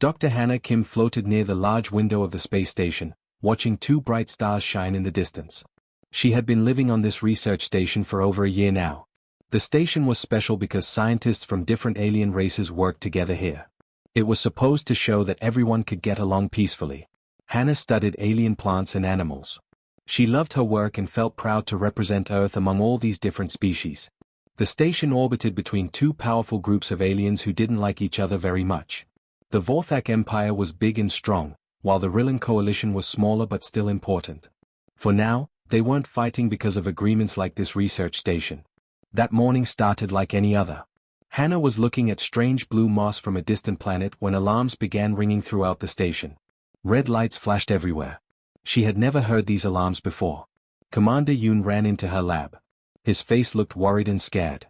Dr. Hannah Kim floated near the large window of the space station, watching two bright stars shine in the distance. She had been living on this research station for over a year now. The station was special because scientists from different alien races worked together here. It was supposed to show that everyone could get along peacefully. Hannah studied alien plants and animals. She loved her work and felt proud to represent Earth among all these different species. The station orbited between two powerful groups of aliens who didn't like each other very much. The Vorthak Empire was big and strong, while the Rillan coalition was smaller but still important. For now, they weren't fighting because of agreements like this research station. That morning started like any other. Hannah was looking at strange blue moss from a distant planet when alarms began ringing throughout the station. Red lights flashed everywhere. She had never heard these alarms before. Commander Yoon ran into her lab. His face looked worried and scared.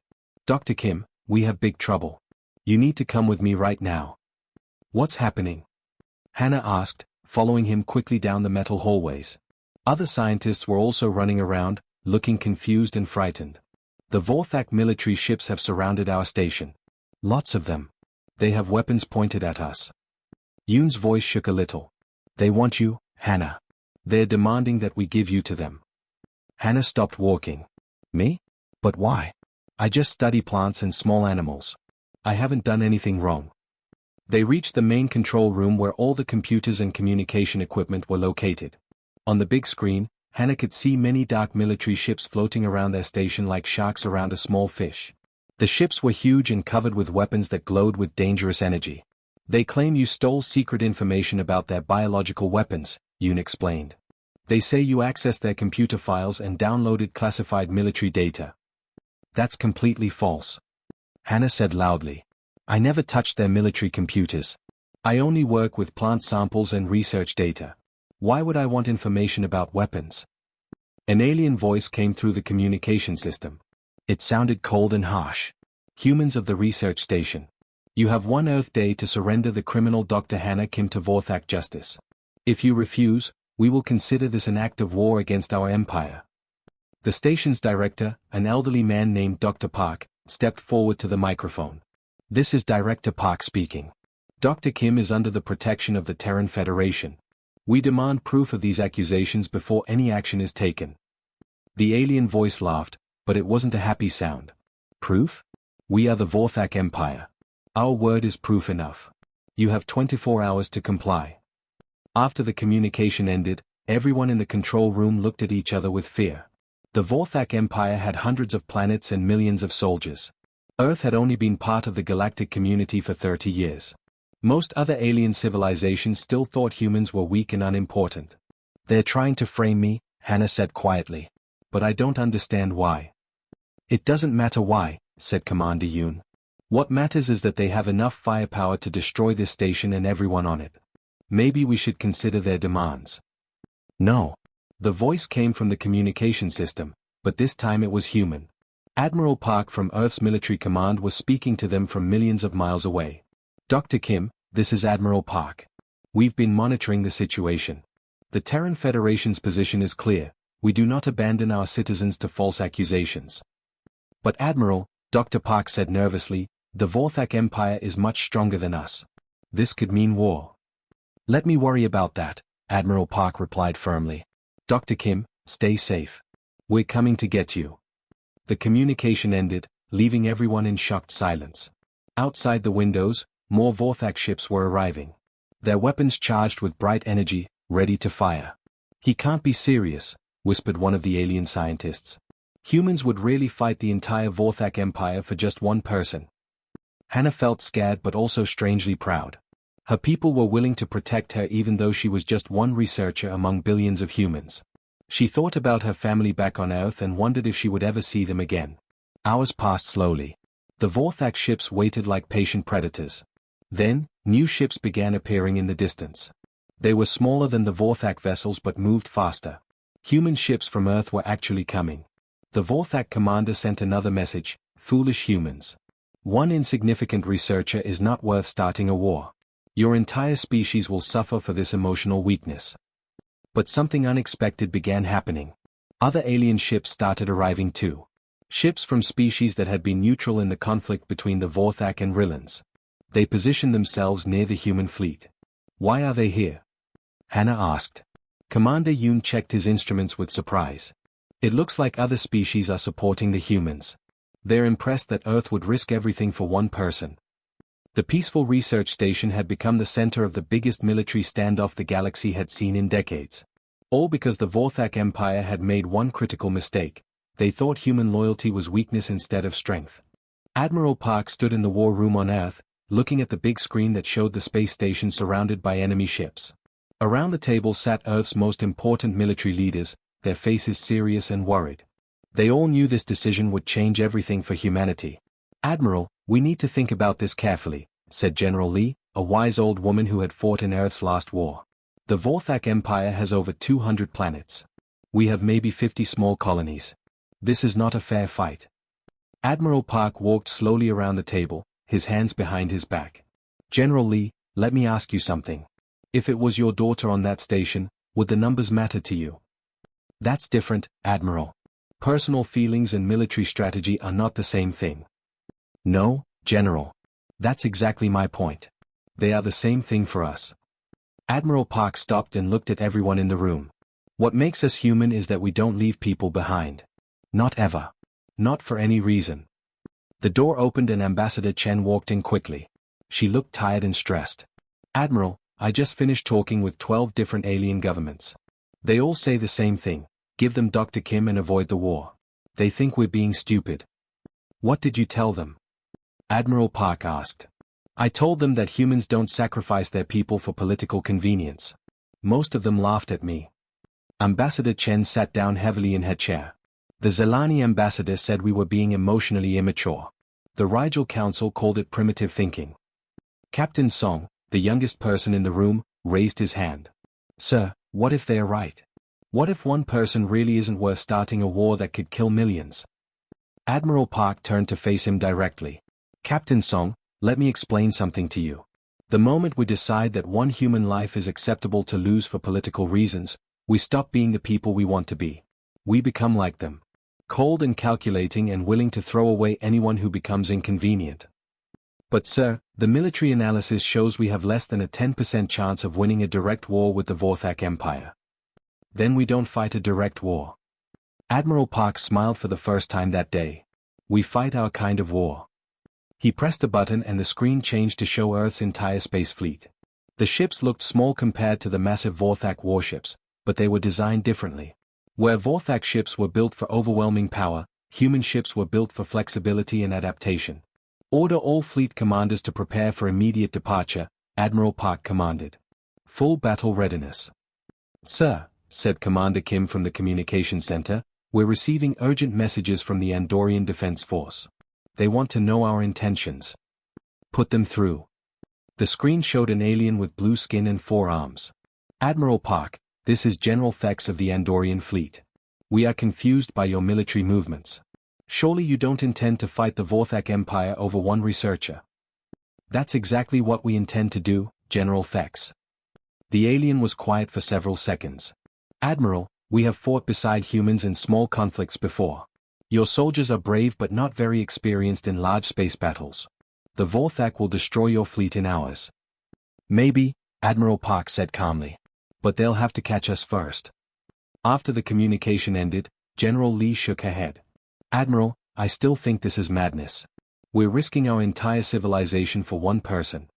"Dr. Kim, we have big trouble. You need to come with me right now." "What's happening?" Hannah asked, following him quickly down the metal hallways. Other scientists were also running around, looking confused and frightened. "The Vorthak military ships have surrounded our station. Lots of them. They have weapons pointed at us." Yoon's voice shook a little. "They want you, Hannah. They're demanding that we give you to them." Hannah stopped walking. "Me? But why? I just study plants and small animals. I haven't done anything wrong." They reached the main control room where all the computers and communication equipment were located. On the big screen, Hannah could see many dark military ships floating around their station like sharks around a small fish. The ships were huge and covered with weapons that glowed with dangerous energy. "They claim you stole secret information about their biological weapons," Yoon explained. "They say you accessed their computer files and downloaded classified military data." "That's completely false," Hannah said loudly. "I never touched their military computers. I only work with plant samples and research data. Why would I want information about weapons?" An alien voice came through the communication system. It sounded cold and harsh. "Humans of the research station. You have 1 Earth day to surrender the criminal Dr. Hannah Kim to Vorthak justice. If you refuse, we will consider this an act of war against our empire." The station's director, an elderly man named Dr. Park, stepped forward to the microphone. "This is Director Park speaking. Dr. Kim is under the protection of the Terran Federation. We demand proof of these accusations before any action is taken." The alien voice laughed, but it wasn't a happy sound. "Proof? We are the Vorthak Empire. Our word is proof enough. You have 24 hours to comply." After the communication ended, everyone in the control room looked at each other with fear. The Vorthak Empire had hundreds of planets and millions of soldiers. Earth had only been part of the galactic community for 30 years. Most other alien civilizations still thought humans were weak and unimportant. "They're trying to frame me," Hannah said quietly. "But I don't understand why." "It doesn't matter why," said Commander Yoon. "What matters is that they have enough firepower to destroy this station and everyone on it. Maybe we should consider their demands." "No." The voice came from the communication system, but this time it was human. Admiral Park from Earth's military command was speaking to them from millions of miles away. "Dr. Kim, this is Admiral Park. We've been monitoring the situation. The Terran Federation's position is clear. We do not abandon our citizens to false accusations." "But Admiral," Dr. Park said nervously, "the Vorthak Empire is much stronger than us. This could mean war." "Let me worry about that," Admiral Park replied firmly. "Dr. Kim, stay safe. We're coming to get you." The communication ended, leaving everyone in shocked silence. Outside the windows, more Vorthak ships were arriving. Their weapons charged with bright energy, ready to fire. "He can't be serious," whispered one of the alien scientists. "Humans would really fight the entire Vorthak Empire for just one person." Hannah felt scared but also strangely proud. Her people were willing to protect her even though she was just one researcher among billions of humans. She thought about her family back on Earth and wondered if she would ever see them again. Hours passed slowly. The Vorthak ships waited like patient predators. Then, new ships began appearing in the distance. They were smaller than the Vorthak vessels but moved faster. Human ships from Earth were actually coming. The Vorthak commander sent another message: "Foolish humans. One insignificant researcher is not worth starting a war. Your entire species will suffer for this emotional weakness." But something unexpected began happening. Other alien ships started arriving too. Ships from species that had been neutral in the conflict between the Vorthak and Rillans. They positioned themselves near the human fleet. Why are they here? Hannah asked. Commander Yoon checked his instruments with surprise. It looks like other species are supporting the humans. They're impressed that Earth would risk everything for one person. The peaceful research station had become the center of the biggest military standoff the galaxy had seen in decades. All because the Vorthak Empire had made one critical mistake. They thought human loyalty was weakness instead of strength. Admiral Park stood in the war room on Earth, looking at the big screen that showed the space station surrounded by enemy ships. Around the table sat Earth's most important military leaders, their faces serious and worried. They all knew this decision would change everything for humanity. Admiral, we need to think about this carefully, said General Lee, a wise old woman who had fought in Earth's last war. The Vorthak Empire has over 200 planets. We have maybe 50 small colonies. This is not a fair fight. Admiral Park walked slowly around the table, his hands behind his back. General Lee, let me ask you something. If it was your daughter on that station, would the numbers matter to you? That's different, Admiral. Personal feelings and military strategy are not the same thing. No, General. That's exactly my point. They are the same thing for us. Admiral Park stopped and looked at everyone in the room. What makes us human is that we don't leave people behind. Not ever. Not for any reason. The door opened and Ambassador Chen walked in quickly. She looked tired and stressed. Admiral, I just finished talking with 12 different alien governments. They all say the same thing. Give them Dr. Kim and avoid the war. They think we're being stupid. What did you tell them? Admiral Park asked. I told them that humans don't sacrifice their people for political convenience. Most of them laughed at me. Ambassador Chen sat down heavily in her chair. The Zelani ambassador said we were being emotionally immature. The Rigel Council called it primitive thinking. Captain Song, the youngest person in the room, raised his hand. Sir, what if they are right? What if one person really isn't worth starting a war that could kill millions? Admiral Park turned to face him directly. Captain Song, let me explain something to you. The moment we decide that one human life is acceptable to lose for political reasons, we stop being the people we want to be. We become like them. Cold and calculating and willing to throw away anyone who becomes inconvenient. But sir, the military analysis shows we have less than a 10% chance of winning a direct war with the Vorthak Empire. Then we don't fight a direct war. Admiral Park smiled for the first time that day. We fight our kind of war. He pressed a button and the screen changed to show Earth's entire space fleet. The ships looked small compared to the massive Vorthak warships, but they were designed differently. Where Vorthak ships were built for overwhelming power, human ships were built for flexibility and adaptation. Order all fleet commanders to prepare for immediate departure, Admiral Park commanded. Full battle readiness. Sir, said Commander Kim from the communication center, we're receiving urgent messages from the Andorian Defense Force. They want to know our intentions. Put them through. The screen showed an alien with blue skin and 4 arms. Admiral Park, this is General Thex of the Andorian fleet. We are confused by your military movements. Surely you don't intend to fight the Vorthak Empire over one researcher. That's exactly what we intend to do, General Thex. The alien was quiet for several seconds. Admiral, we have fought beside humans in small conflicts before. Your soldiers are brave but not very experienced in large space battles. The Vorthak will destroy your fleet in hours. Maybe, Admiral Park said calmly. But they'll have to catch us first. After the communication ended, General Lee shook her head. Admiral, I still think this is madness. We're risking our entire civilization for one person.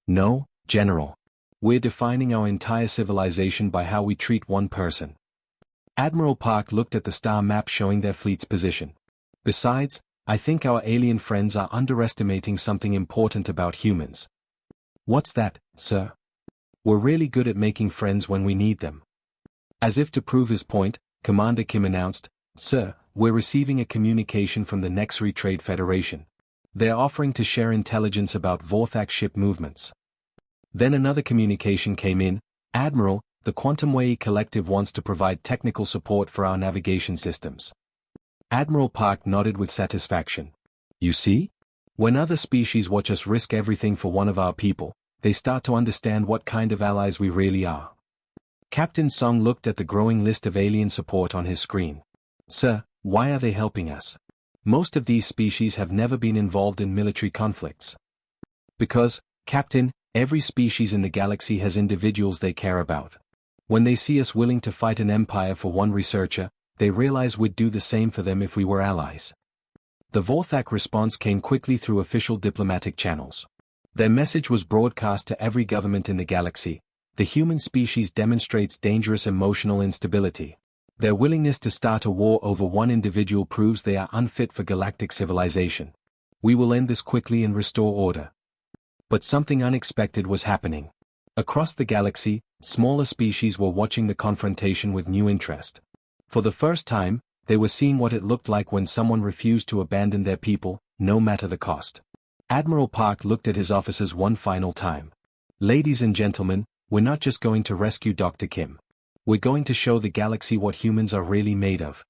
No, General. We're defining our entire civilization by how we treat one person. Admiral Park looked at the star map showing their fleet's position. Besides, I think our alien friends are underestimating something important about humans. What's that, sir? We're really good at making friends when we need them. As if to prove his point, Commander Kim announced, Sir, we're receiving a communication from the Nexri Trade Federation. They're offering to share intelligence about Vorthak ship movements. Then another communication came in, Admiral, the Quantum Wei Collective wants to provide technical support for our navigation systems. Admiral Park nodded with satisfaction. You see? When other species watch us risk everything for one of our people, they start to understand what kind of allies we really are. Captain Song looked at the growing list of alien support on his screen. Sir, why are they helping us? Most of these species have never been involved in military conflicts. Because, Captain, every species in the galaxy has individuals they care about. When they see us willing to fight an empire for one researcher, they realize we'd do the same for them if we were allies. The Vorthak response came quickly through official diplomatic channels. Their message was broadcast to every government in the galaxy. The human species demonstrates dangerous emotional instability. Their willingness to start a war over one individual proves they are unfit for galactic civilization. We will end this quickly and restore order. But something unexpected was happening. Across the galaxy, smaller species were watching the confrontation with new interest. For the first time, they were seeing what it looked like when someone refused to abandon their people, no matter the cost. Admiral Park looked at his officers one final time. Ladies and gentlemen, we're not just going to rescue Dr. Kim. We're going to show the galaxy what humans are really made of.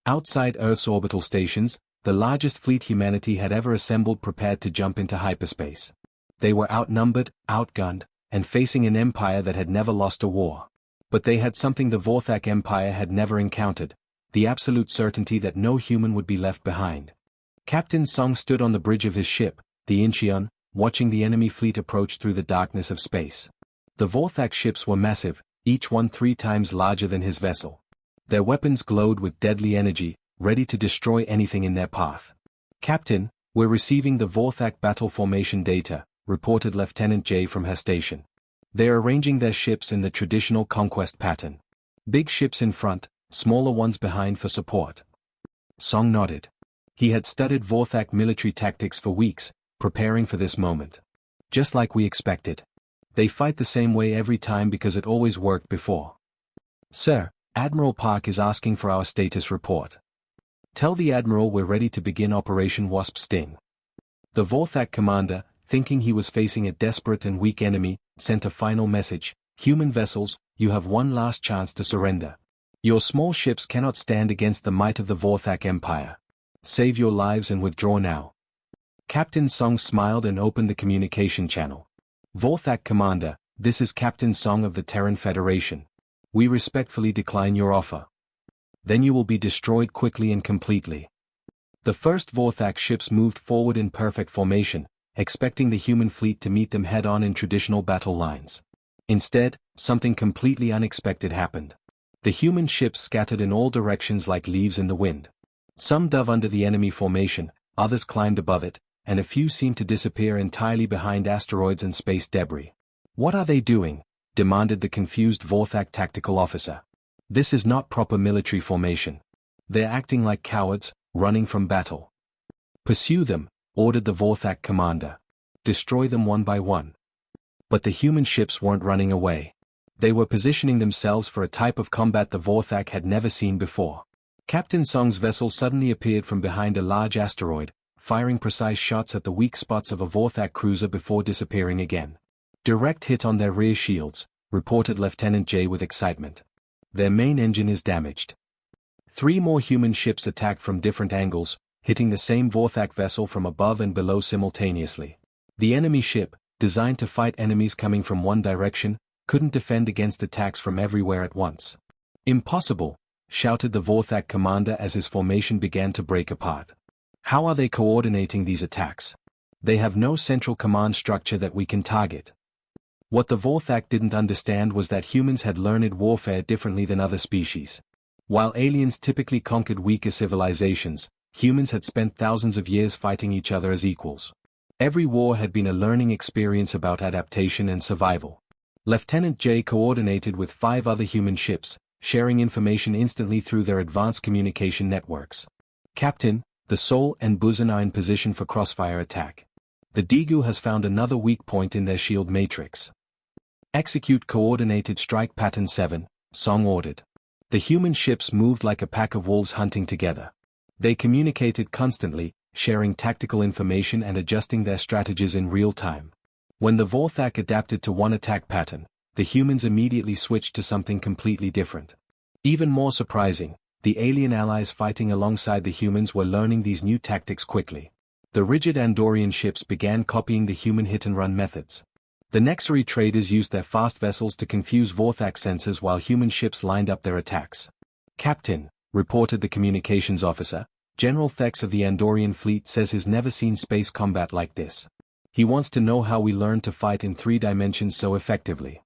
Outside Earth's orbital stations, the largest fleet humanity had ever assembled prepared to jump into hyperspace. They were outnumbered, outgunned, and facing an empire that had never lost a war. But they had something the Vorthak Empire had never encountered, the absolute certainty that no human would be left behind. Captain Song stood on the bridge of his ship, the Incheon, watching the enemy fleet approach through the darkness of space. The Vorthak ships were massive, each one 3 times larger than his vessel. Their weapons glowed with deadly energy, ready to destroy anything in their path. Captain, we're receiving the Vorthak battle formation data, reported Lieutenant J from her station. They're arranging their ships in the traditional conquest pattern. Big ships in front, smaller ones behind for support. Song nodded. He had studied Vorthak military tactics for weeks, preparing for this moment. Just like we expected. They fight the same way every time because it always worked before. Sir, Admiral Park is asking for our status report. Tell the Admiral we're ready to begin Operation Wasp Sting. The Vorthak commander, thinking he was facing a desperate and weak enemy, sent a final message. Human vessels, you have one last chance to surrender. Your small ships cannot stand against the might of the Vorthak Empire. Save your lives and withdraw now. Captain Song smiled and opened the communication channel. Vorthak Commander, this is Captain Song of the Terran Federation. We respectfully decline your offer. Then you will be destroyed quickly and completely. The first Vorthak ships moved forward in perfect formation, expecting the human fleet to meet them head-on in traditional battle lines. Instead, something completely unexpected happened. The human ships scattered in all directions like leaves in the wind. Some dove under the enemy formation, others climbed above it, and a few seemed to disappear entirely behind asteroids and space debris. What are they doing? Demanded the confused Vorthak tactical officer. This is not proper military formation. They're acting like cowards, running from battle. Pursue them, ordered the Vorthak commander. Destroy them one by one. But the human ships weren't running away. They were positioning themselves for a type of combat the Vorthak had never seen before. Captain Song's vessel suddenly appeared from behind a large asteroid, firing precise shots at the weak spots of a Vorthak cruiser before disappearing again. Direct hit on their rear shields, reported Lieutenant J with excitement. Their main engine is damaged. 3 more human ships attacked from different angles, hitting the same Vorthak vessel from above and below simultaneously. The enemy ship, designed to fight enemies coming from one direction, couldn't defend against attacks from everywhere at once. Impossible, shouted the Vorthak commander as his formation began to break apart. How are they coordinating these attacks? They have no central command structure that we can target. What the Vorthak didn't understand was that humans had learned warfare differently than other species. While aliens typically conquered weaker civilizations, humans had spent thousands of years fighting each other as equals. Every war had been a learning experience about adaptation and survival. Lieutenant J coordinated with 5 other human ships, sharing information instantly through their advanced communication networks. Captain, the Sol and Busan are in position for crossfire attack. The Daegu has found another weak point in their shield matrix. Execute coordinated strike pattern 7, Song ordered. The human ships moved like a pack of wolves hunting together. They communicated constantly, sharing tactical information and adjusting their strategies in real time. When the Vorthak adapted to one attack pattern, the humans immediately switched to something completely different. Even more surprising, the alien allies fighting alongside the humans were learning these new tactics quickly. The rigid Andorian ships began copying the human hit-and-run methods. The Nexari traders used their fast vessels to confuse Vorthak sensors while human ships lined up their attacks. Captain, reported the communications officer, General Thex of the Andorian fleet says he's never seen space combat like this. He wants to know how we learned to fight in 3 dimensions so effectively.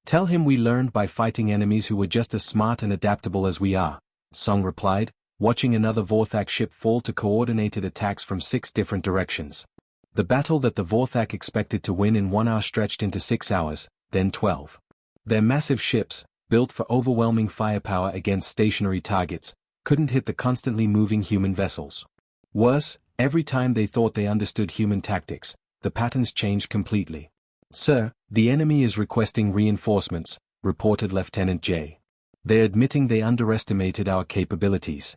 Tell him we learned by fighting enemies who were just as smart and adaptable as we are, Song replied, watching another Vorthak ship fall to coordinated attacks from 6 different directions. The battle that the Vorthak expected to win in 1 hour stretched into 6 hours, then 12. Their massive ships, built for overwhelming firepower against stationary targets, couldn't hit the constantly moving human vessels. Worse, every time they thought they understood human tactics, the patterns changed completely. "Sir, the enemy is requesting reinforcements," reported Lieutenant J. "They're admitting they underestimated our capabilities."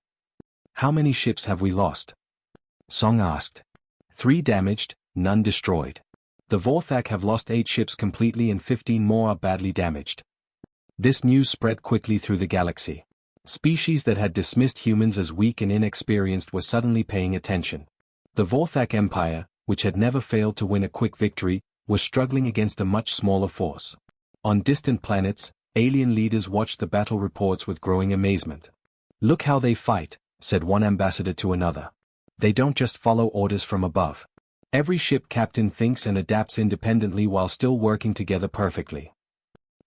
"How many ships have we lost?" Song asked. 3 damaged, none destroyed. The Vorthak have lost 8 ships completely and 15 more are badly damaged. This news spread quickly through the galaxy. Species that had dismissed humans as weak and inexperienced were suddenly paying attention. The Vorthak Empire, which had never failed to win a quick victory, was struggling against a much smaller force. On distant planets, alien leaders watched the battle reports with growing amazement. "Look how they fight," said one ambassador to another. "They don't just follow orders from above. Every ship captain thinks and adapts independently while still working together perfectly."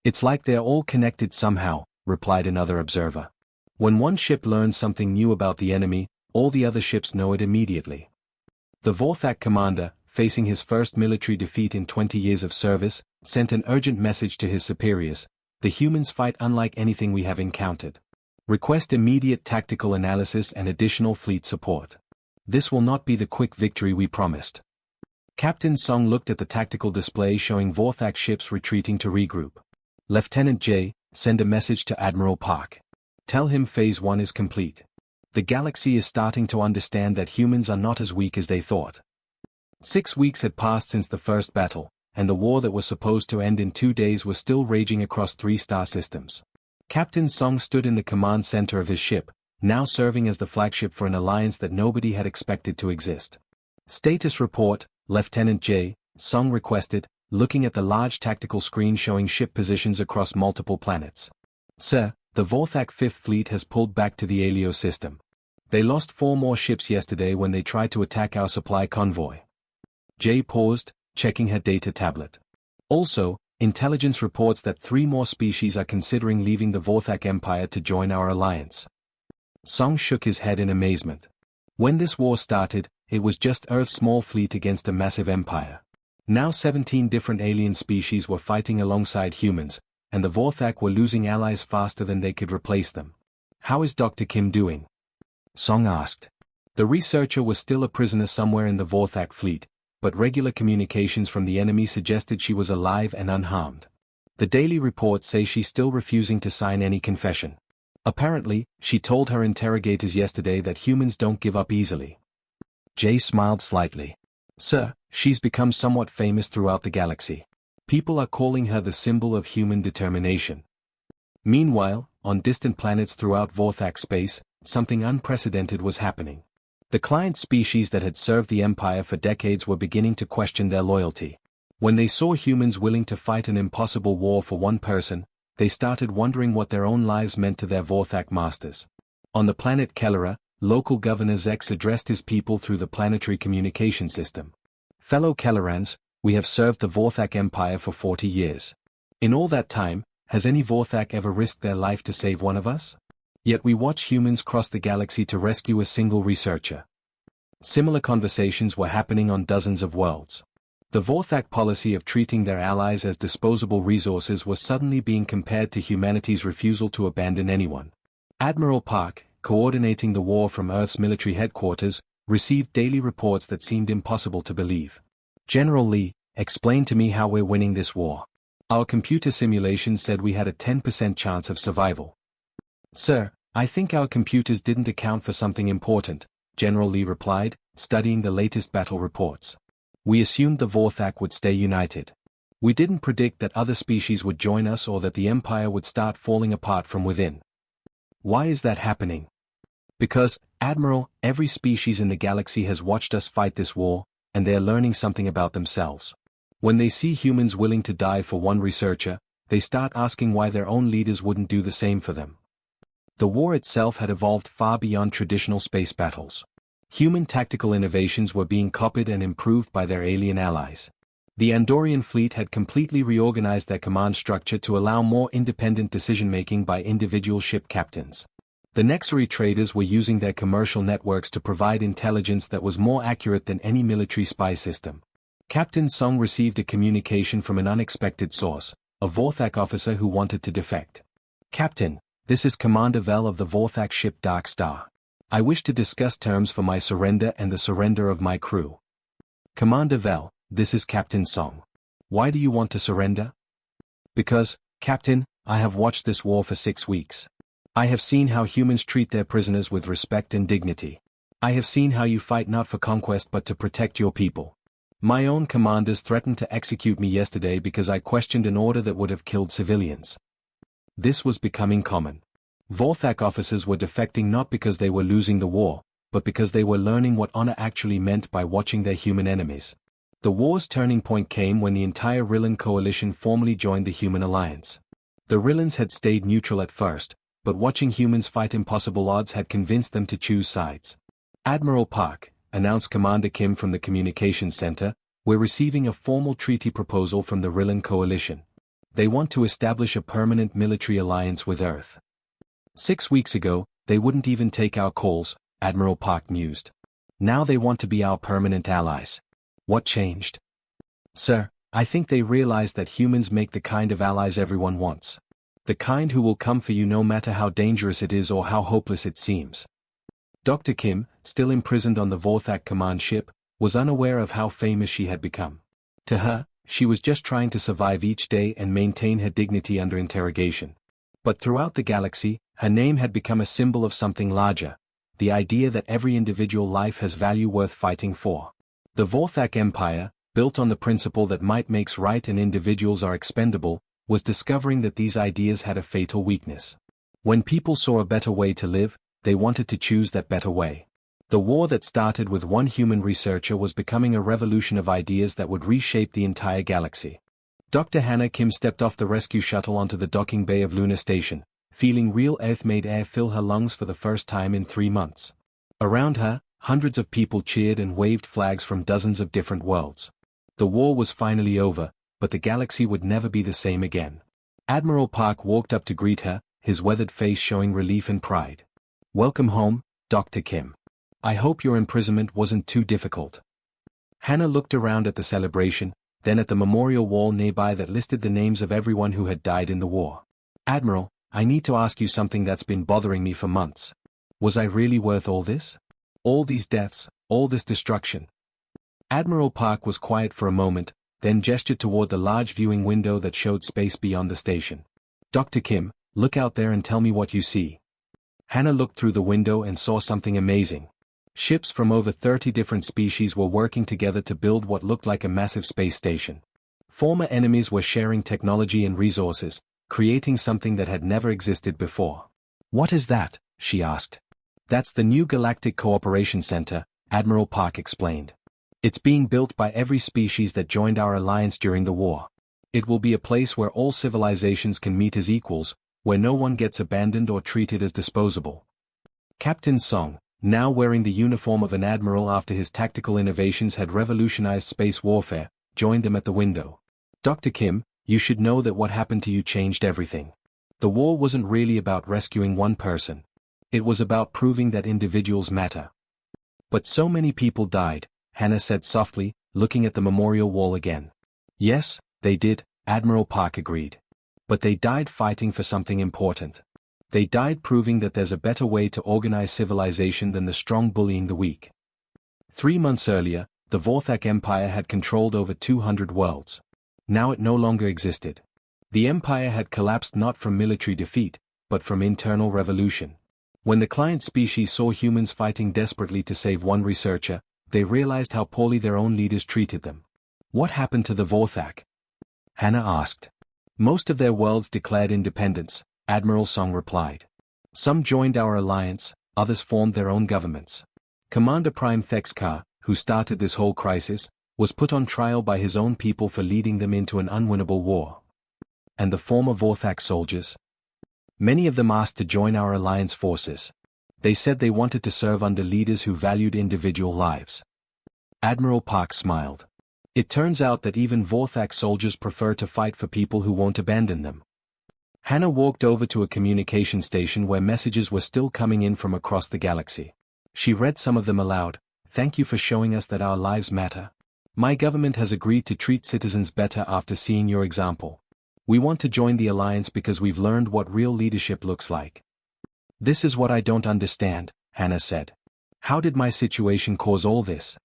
"It's like they're all connected somehow," replied another observer. "When one ship learns something new about the enemy, all the other ships know it immediately." The Vorthak commander, facing his first military defeat in 20 years of service, sent an urgent message to his superiors: "The humans fight unlike anything we have encountered. Request immediate tactical analysis and additional fleet support. This will not be the quick victory we promised." Captain Song looked at the tactical display showing Vorthak ships retreating to regroup. "Lieutenant J, send a message to Admiral Park. Tell him Phase 1 is complete. The galaxy is starting to understand that humans are not as weak as they thought." 6 weeks had passed since the first battle, and the war that was supposed to end in 2 days was still raging across 3 star systems. Captain Song stood in the command center of his ship, now serving as the flagship for an alliance that nobody had expected to exist. "Status report, Lieutenant J," Song requested, looking at the large tactical screen showing ship positions across multiple planets. "Sir, the Vorthak 5th Fleet has pulled back to the Alio system. They lost 4 more ships yesterday when they tried to attack our supply convoy." J paused, checking her data tablet. "Also, intelligence reports that 3 more species are considering leaving the Vorthak Empire to join our alliance." Song shook his head in amazement. When this war started, it was just Earth's small fleet against a massive empire. Now 17 different alien species were fighting alongside humans, and the Vorthak were losing allies faster than they could replace them. "How is Dr. Kim doing?" Song asked. The researcher was still a prisoner somewhere in the Vorthak fleet, but regular communications from the enemy suggested she was alive and unharmed. The daily reports say she's still refusing to sign any confession. Apparently, she told her interrogators yesterday that humans don't give up easily. Jay smiled slightly. "Sir, she's become somewhat famous throughout the galaxy. People are calling her the symbol of human determination." Meanwhile, on distant planets throughout Vorthak space, something unprecedented was happening. The client species that had served the Empire for decades were beginning to question their loyalty. When they saw humans willing to fight an impossible war for one person, they started wondering what their own lives meant to their Vorthak masters. On the planet Kellera, local Governor Zex addressed his people through the planetary communication system. "Fellow Kellerans, we have served the Vorthak Empire for 40 years. In all that time, has any Vorthak ever risked their life to save one of us? Yet we watch humans cross the galaxy to rescue a single researcher." Similar conversations were happening on dozens of worlds. The Vorthak policy of treating their allies as disposable resources was suddenly being compared to humanity's refusal to abandon anyone. Admiral Park, coordinating the war from Earth's military headquarters, received daily reports that seemed impossible to believe. "General Lee, explain to me how we're winning this war. Our computer simulations said we had a 10% chance of survival." "Sir, I think our computers didn't account for something important," General Lee replied, studying the latest battle reports. "We assumed the Vorthak would stay united. We didn't predict that other species would join us or that the Empire would start falling apart from within." "Why is that happening?" "Because, Admiral, every species in the galaxy has watched us fight this war, and they are learning something about themselves. When they see humans willing to die for one researcher, they start asking why their own leaders wouldn't do the same for them." The war itself had evolved far beyond traditional space battles. Human tactical innovations were being copied and improved by their alien allies. The Andorian fleet had completely reorganized their command structure to allow more independent decision-making by individual ship captains. The Nexari traders were using their commercial networks to provide intelligence that was more accurate than any military spy system. Captain Song received a communication from an unexpected source, a Vorthak officer who wanted to defect. "Captain, this is Commander Vel of the Vorthak ship Dark Star. I wish to discuss terms for my surrender and the surrender of my crew." "Commander Vel, this is Captain Song. Why do you want to surrender?" "Because, Captain, I have watched this war for 6 weeks. I have seen how humans treat their prisoners with respect and dignity. I have seen how you fight not for conquest but to protect your people. My own commanders threatened to execute me yesterday because I questioned an order that would have killed civilians." This was becoming common. Vorthak officers were defecting not because they were losing the war, but because they were learning what honor actually meant by watching their human enemies. The war's turning point came when the entire Rillan coalition formally joined the Human Alliance. The Rillans had stayed neutral at first, but watching humans fight impossible odds had convinced them to choose sides. "Admiral Park," announced Commander Kim from the communications center, "we're receiving a formal treaty proposal from the Rillan coalition. They want to establish a permanent military alliance with Earth." 6 weeks ago, they wouldn't even take our calls, Admiral Park mused. Now they want to be our permanent allies. What changed? "Sir, I think they realize that humans make the kind of allies everyone wants. The kind who will come for you no matter how dangerous it is or how hopeless it seems." Dr. Kim, still imprisoned on the Vorthak command ship, was unaware of how famous she had become. To her, she was just trying to survive each day and maintain her dignity under interrogation. But throughout the galaxy, her name had become a symbol of something larger, the idea that every individual life has value worth fighting for. The Vorthak Empire, built on the principle that might makes right and individuals are expendable, was discovering that these ideas had a fatal weakness. When people saw a better way to live, they wanted to choose that better way. The war that started with one human researcher was becoming a revolution of ideas that would reshape the entire galaxy. Dr. Hannah Kim stepped off the rescue shuttle onto the docking bay of Lunar Station, feeling real Earth-made air fill her lungs for the first time in 3 months. Around her, hundreds of people cheered and waved flags from dozens of different worlds. The war was finally over, but the galaxy would never be the same again. Admiral Park walked up to greet her, his weathered face showing relief and pride. "Welcome home, Dr. Kim. I hope your imprisonment wasn't too difficult." Hannah looked around at the celebration, then at the memorial wall nearby that listed the names of everyone who had died in the war. "Admiral, I need to ask you something that's been bothering me for months. Was I really worth all this? All these deaths, all this destruction?" Admiral Park was quiet for a moment, then gestured toward the large viewing window that showed space beyond the station. "Dr. Kim, look out there and tell me what you see." Hannah looked through the window and saw something amazing. Ships from over 30 different species were working together to build what looked like a massive space station. Former enemies were sharing technology and resources, creating something that had never existed before. "What is that?" she asked. "That's the new Galactic Cooperation Center," Admiral Park explained. "It's being built by every species that joined our alliance during the war. It will be a place where all civilizations can meet as equals, where no one gets abandoned or treated as disposable." Captain Song, now wearing the uniform of an admiral after his tactical innovations had revolutionized space warfare, joined them at the window. "Dr. Kim, you should know that what happened to you changed everything. The war wasn't really about rescuing one person. It was about proving that individuals matter." "But so many people died," Hannah said softly, looking at the memorial wall again. "Yes, they did," Admiral Park agreed. "But they died fighting for something important. They died proving that there's a better way to organize civilization than the strong bullying the weak." 3 months earlier, the Vorthak Empire had controlled over 200 worlds. Now it no longer existed. The empire had collapsed not from military defeat, but from internal revolution. When the client species saw humans fighting desperately to save one researcher, they realized how poorly their own leaders treated them. "What happened to the Vorthak?" Hannah asked. "Most of their worlds declared independence," Admiral Song replied. "Some joined our alliance, others formed their own governments. Commander Prime Thexkar, who started this whole crisis, was put on trial by his own people for leading them into an unwinnable war. And the former Vorthak soldiers? Many of them asked to join our alliance forces. They said they wanted to serve under leaders who valued individual lives. Admiral Park smiled. It turns out that even Vorthak soldiers prefer to fight for people who won't abandon them. Hannah walked over to a communication station where messages were still coming in from across the galaxy. She read some of them aloud. "Thank you for showing us that our lives matter. My government has agreed to treat citizens better after seeing your example. We want to join the alliance because we've learned what real leadership looks like." "This is what I don't understand," Hannah said. "How did my situation cause all this?"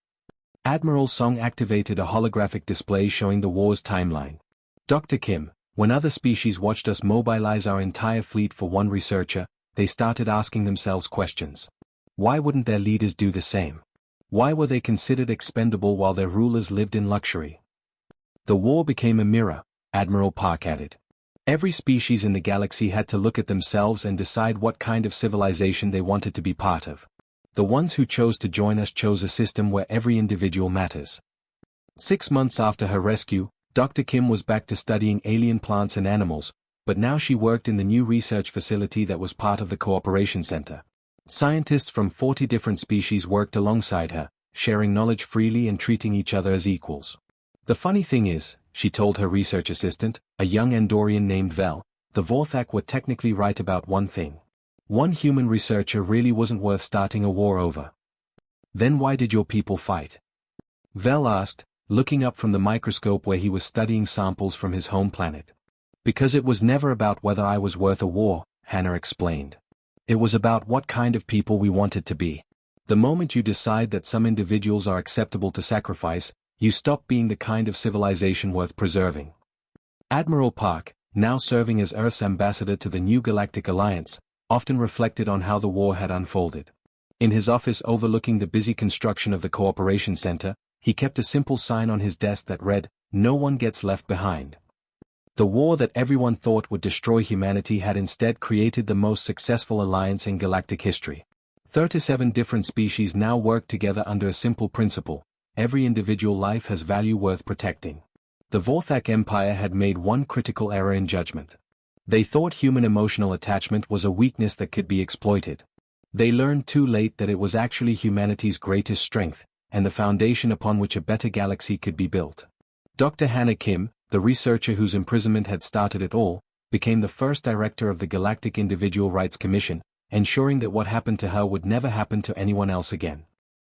Admiral Song activated a holographic display showing the war's timeline. "Dr. Kim, when other species watched us mobilize our entire fleet for one researcher, they started asking themselves questions. Why wouldn't their leaders do the same? Why were they considered expendable while their rulers lived in luxury?" "The war became a mirror," Admiral Park added. "Every species in the galaxy had to look at themselves and decide what kind of civilization they wanted to be part of. The ones who chose to join us chose a system where every individual matters." 6 months after her rescue, Dr. Kim was back to studying alien plants and animals, but now she worked in the new research facility that was part of the Cooperation Center. Scientists from 40 different species worked alongside her, sharing knowledge freely and treating each other as equals. "The funny thing is," she told her research assistant, a young Andorian named Vel, "the Vorthak were technically right about one thing. One human researcher really wasn't worth starting a war over." "Then why did your people fight?" Vel asked, looking up from the microscope where he was studying samples from his home planet. "Because it was never about whether I was worth a war," Hannah explained. "It was about what kind of people we wanted to be. The moment you decide that some individuals are acceptable to sacrifice, you stop being the kind of civilization worth preserving." Admiral Park, now serving as Earth's ambassador to the new Galactic Alliance, often reflected on how the war had unfolded. In his office overlooking the busy construction of the Cooperation Center, he kept a simple sign on his desk that read, "No one gets left behind." The war that everyone thought would destroy humanity had instead created the most successful alliance in galactic history. 37 different species now work together under a simple principle: every individual life has value worth protecting. The Vorthak Empire had made one critical error in judgment. They thought human emotional attachment was a weakness that could be exploited. They learned too late that it was actually humanity's greatest strength, and the foundation upon which a better galaxy could be built. Dr. Hannah Kim, the researcher whose imprisonment had started it all, became the first director of the Galactic Individual Rights Commission, ensuring that what happened to her would never happen to anyone else again.